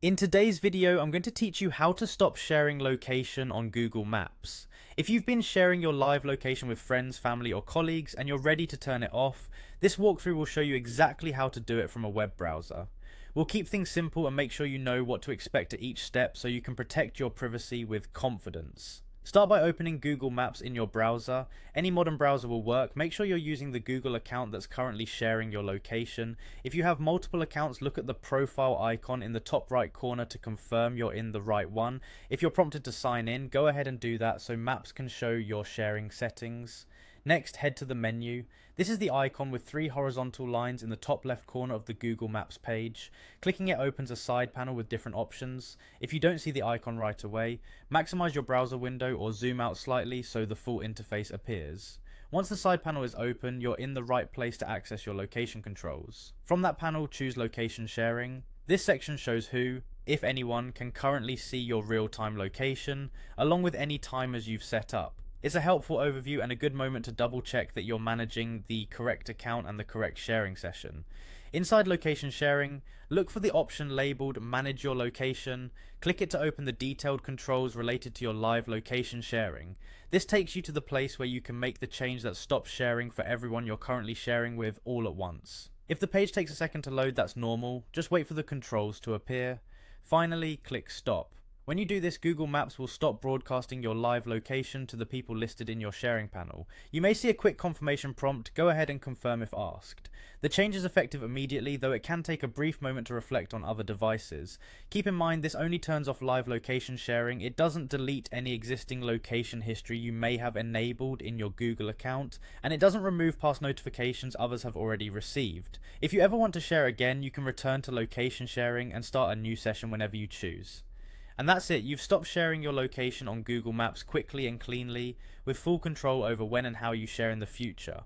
In today's video, I'm going to teach you how to stop sharing location on Google Maps. If you've been sharing your live location with friends, family, or colleagues and you're ready to turn it off, this walkthrough will show you exactly how to do it from a web browser. We'll keep things simple and make sure you know what to expect at each step so you can protect your privacy with confidence. Start by opening Google Maps in your browser. Any modern browser will work. Make sure you're using the Google account that's currently sharing your location. If you have multiple accounts, look at the profile icon in the top right corner to confirm you're in the right one. If you're prompted to sign in, go ahead and do that so Maps can show your sharing settings. Next, head to the menu. This is the icon with three horizontal lines in the top left corner of the Google Maps page. Clicking it opens a side panel with different options. If you don't see the icon right away, maximize your browser window or zoom out slightly so the full interface appears. Once the side panel is open, you're in the right place to access your location controls. From that panel, choose Location Sharing. This section shows who, if anyone, can currently see your real-time location, along with any timers you've set up. It's a helpful overview and a good moment to double check that you're managing the correct account and the correct sharing session. Inside Location Sharing, look for the option labeled Manage Your Location. Click it to open the detailed controls related to your live location sharing. This takes you to the place where you can make the change that stops sharing for everyone you're currently sharing with all at once. If the page takes a second to load, that's normal. Just wait for the controls to appear. Finally, click Stop. When you do this, Google Maps will stop broadcasting your live location to the people listed in your sharing panel. You may see a quick confirmation prompt. Go ahead and confirm if asked. The change is effective immediately, though it can take a brief moment to reflect on other devices. Keep in mind this only turns off live location sharing. It doesn't delete any existing location history you may have enabled in your Google account, and it doesn't remove past notifications others have already received. If you ever want to share again, you can return to location sharing and start a new session whenever you choose. And that's it, you've stopped sharing your location on Google Maps quickly and cleanly, with full control over when and how you share in the future.